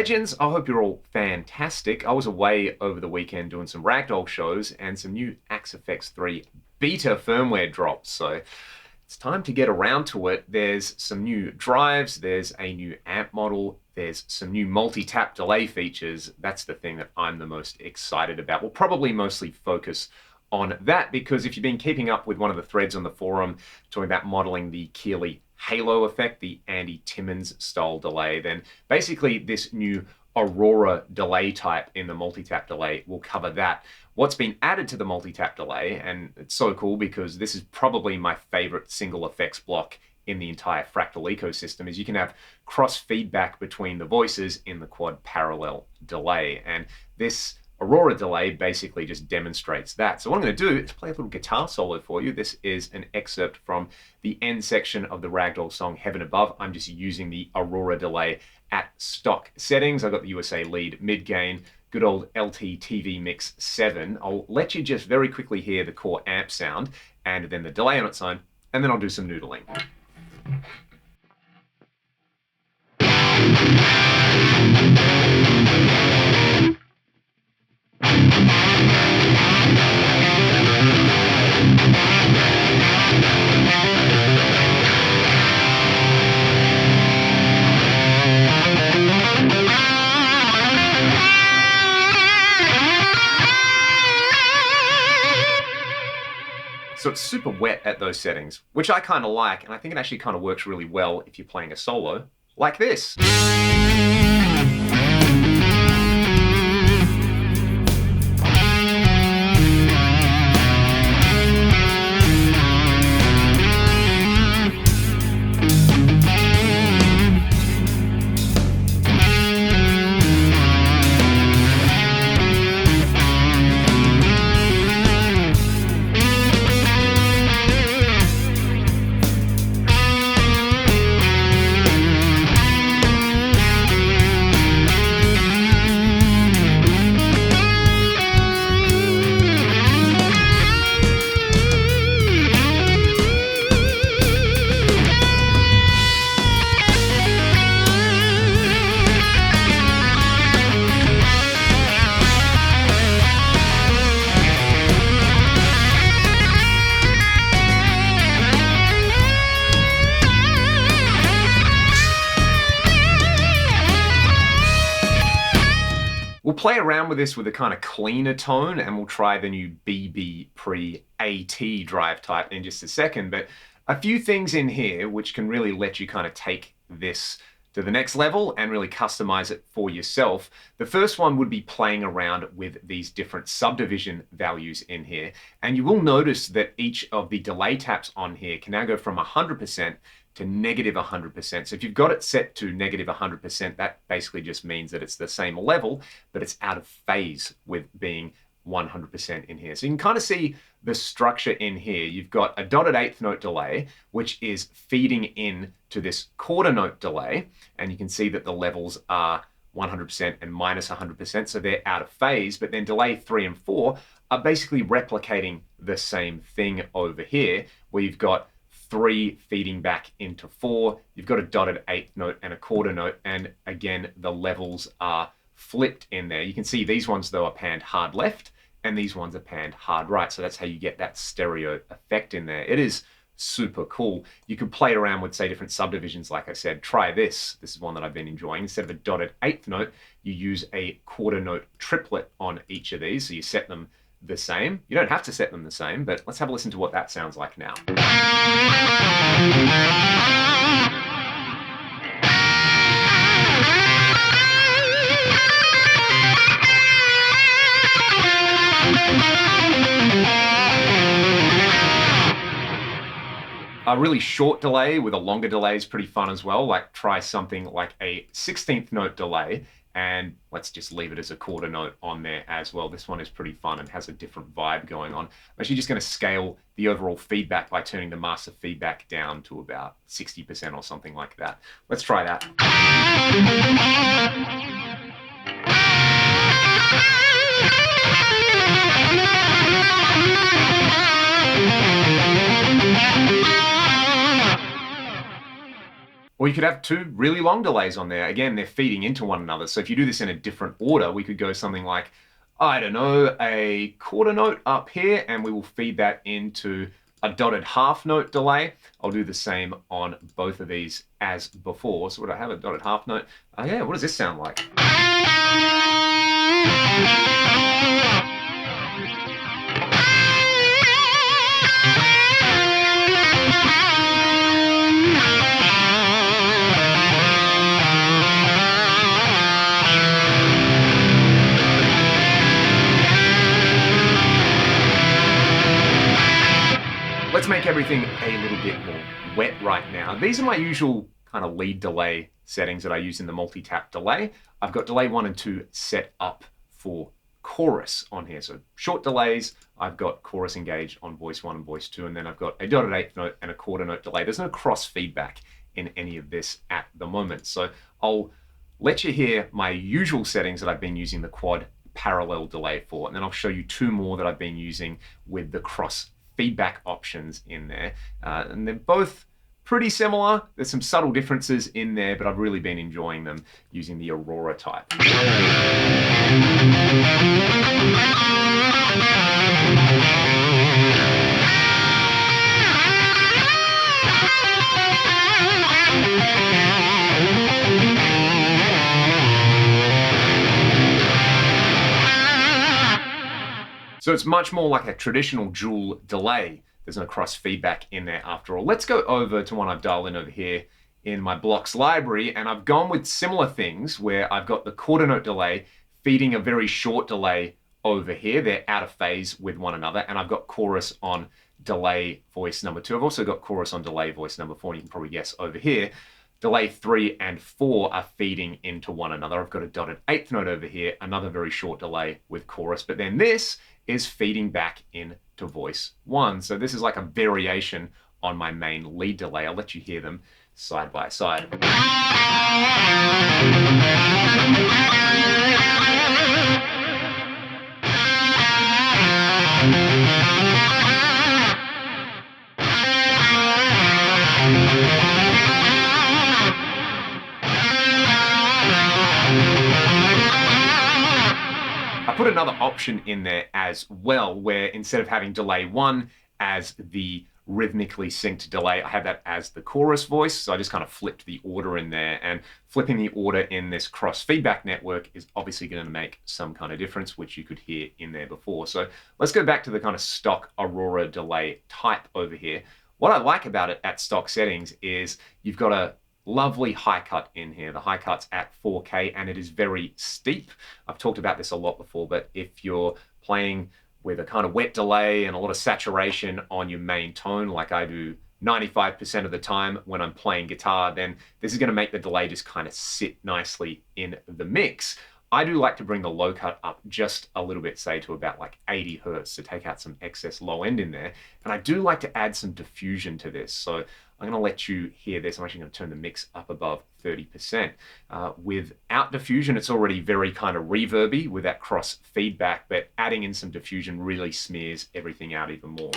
legends, I hope you're all fantastic. I was away over the weekend doing some Ragdoll shows and some new Axe FX 3 beta firmware drops, so it's time to get around to it. There's some new drives, there's a new amp model, there's some new multi-tap delay features. That's the thing that I'm the most excited about. We'll probably mostly focus on that because if you've been keeping up with one of the threads on the forum talking about modeling the Keeley Halo effect, the Andy Timmons style delay, then basically this new Aurora delay type in the multi-tap delay will cover that. What's been added to the multi-tap delay, and it's so cool because this is probably my favorite single effects block in the entire Fractal ecosystem, is you can have cross feedback between the voices in the quad parallel delay. And this Aurora delay basically just demonstrates that. So what I'm going to do is play a little guitar solo for you. This is an excerpt from the end section of the Ragdoll song Heaven Above. I'm just using the Aurora delay at stock settings. I've got the USA lead mid gain, good old LT TV Mix 7. I'll let you just very quickly hear the core amp sound and then the delay on its own, and then I'll do some noodling. So it's super wet at those settings, which I kind of like, and I think it actually kind of works really well if you're playing a solo like this. We'll play around with this with a kind of cleaner tone, and we'll try the new BB Pre-AT drive type in just a second. But a few things in here which can really let you kind of take this to the next level and really customize it for yourself. The first one would be playing around with these different subdivision values in here. And you will notice that each of the delay taps on here can now go from 100% to negative 100%. So if you've got it set to negative 100%, that basically just means that it's the same level, but it's out of phase with being 100% in here. So you can kind of see the structure in here. You've got a dotted eighth note delay, which is feeding in to this quarter note delay. And you can see that the levels are 100% and minus 100%. So they're out of phase, but then delay 3 and 4 are basically replicating the same thing over here, where you've got 3 feeding back into 4. You've got a dotted eighth note and a quarter note. And again, the levels are flipped in there. You can see these ones though are panned hard left and these ones are panned hard right. So that's how you get that stereo effect in there. It is super cool. You could play around with, say, different subdivisions. Like I said, try this. This is one that I've been enjoying. Instead of a dotted eighth note, you use a quarter note triplet on each of these. So you set them the same. You don't have to set them the same, but let's have a listen to what that sounds like now. A really short delay with a longer delay is pretty fun as well. Like try something like a 16th note delay, and let's just leave it as a quarter note on there as well. This one is pretty fun and has a different vibe going on. I'm actually just going to scale the overall feedback by turning the master feedback down to about 60% or something like that. Let's try that. Or you could have two really long delays on there. Again, they're feeding into one another. So if you do this in a different order, we could go something like, I don't know, a quarter note up here, and we will feed that into a dotted half note delay. I'll do the same on both of these as before. So would I have a dotted half note? Yeah, what does this sound like? Let's make everything a little bit more wet right now. These are my usual kind of lead delay settings that I use in the multi-tap delay. I've got delay 1 and 2 set up for chorus on here. So short delays, I've got chorus engaged on voice 1 and voice 2, and then I've got a dotted eighth note and a quarter note delay. There's no cross feedback in any of this at the moment. So I'll let you hear my usual settings that I've been using the quad parallel delay for, and then I'll show you two more that I've been using with the cross feedback options in there. And they're both pretty similar. There's some subtle differences in there, but I've really been enjoying them using the Aurora type. So it's much more like a traditional dual delay. There's no cross feedback in there after all. Let's go over to one I've dialed in over here in my blocks library, and I've gone with similar things where I've got the quarter note delay feeding a very short delay over here. They're out of phase with one another, and I've got chorus on delay voice number 2. I've also got chorus on delay voice number 4, and you can probably guess over here, delay 3 and 4 are feeding into one another. I've got a dotted eighth note over here, another very short delay with chorus, but then this is feeding back into voice 1. So this is like a variation on my main lead delay. I'll let you hear them side by side. I put another option in there as well, where instead of having delay 1 as the rhythmically synced delay, I have that as the chorus voice. So I just kind of flipped the order in there, and flipping the order in this cross feedback network is obviously going to make some kind of difference, which you could hear in there before. So let's go back to the kind of stock Aurora delay type over here. What I like about it at stock settings is you've got a lovely high cut in here. The high cut's at 4K and it is very steep. I've talked about this a lot before, but if you're playing with a kind of wet delay and a lot of saturation on your main tone, like I do 95% of the time when I'm playing guitar, then this is going to make the delay just kind of sit nicely in the mix. I do like to bring the low cut up just a little bit, say to about like 80 Hertz to take out some excess low end in there. And I do like to add some diffusion to this. So I'm going to let you hear this. I'm actually going to turn the mix up above 30%. Without diffusion, it's already very kind of reverby with that cross feedback, but adding in some diffusion really smears everything out even more.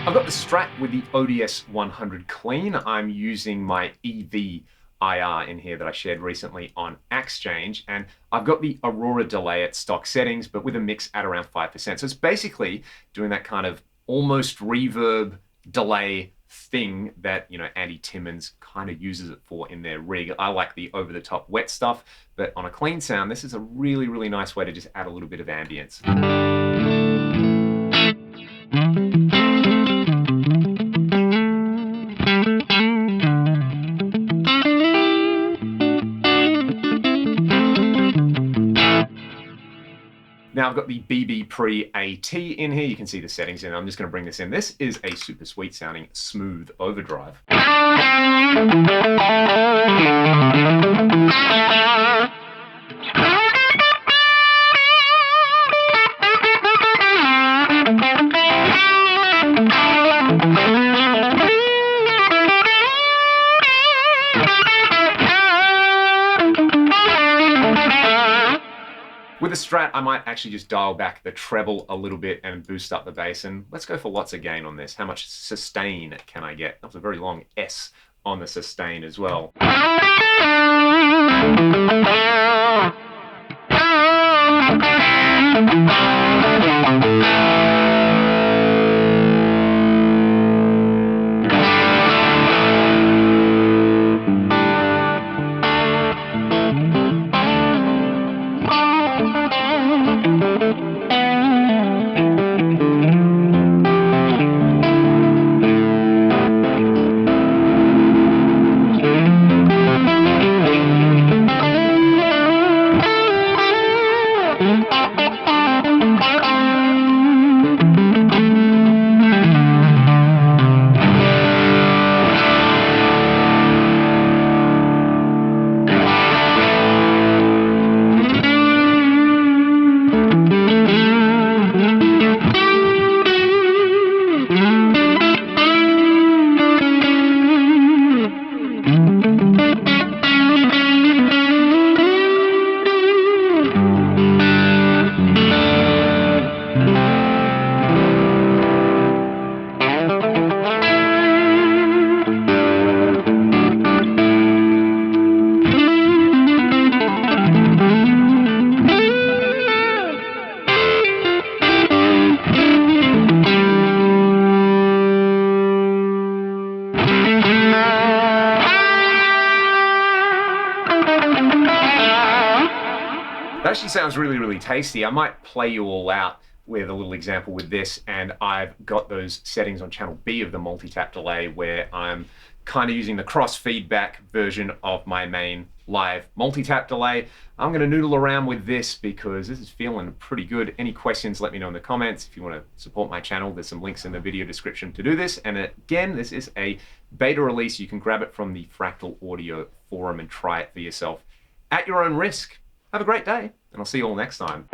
I've got the Strat with the ODS 100 Clean. I'm using my EV IR in here that I shared recently on Axchange, and I've got the Aurora delay at stock settings, but with a mix at around 5%. So it's basically doing that kind of almost reverb delay thing that, you know, Andy Timmons kind of uses it for in their rig. I like the over-the-top wet stuff, but on a clean sound, this is a really, really nice way to just add a little bit of ambience. Now I've got the BB Pre AT in here. You can see the settings in. I'm just going to bring this in. This is a super sweet sounding smooth overdrive. With a Strat, I might actually just dial back the treble a little bit and boost up the bass. And let's go for lots of gain on this. How much sustain can I get? That's a very long S on the sustain as well. That actually sounds really, really tasty. I might play you all out with a little example with this, and I've got those settings on channel B of the multi-tap delay where I'm kind of using the cross feedback version of my main live multi-tap delay. I'm going to noodle around with this because this is feeling pretty good. Any questions, let me know in the comments. If you want to support my channel, there's some links in the video description to do this. And again, this is a beta release. You can grab it from the Fractal Audio forum and try it for yourself at your own risk. Have a great day, and I'll see you all next time.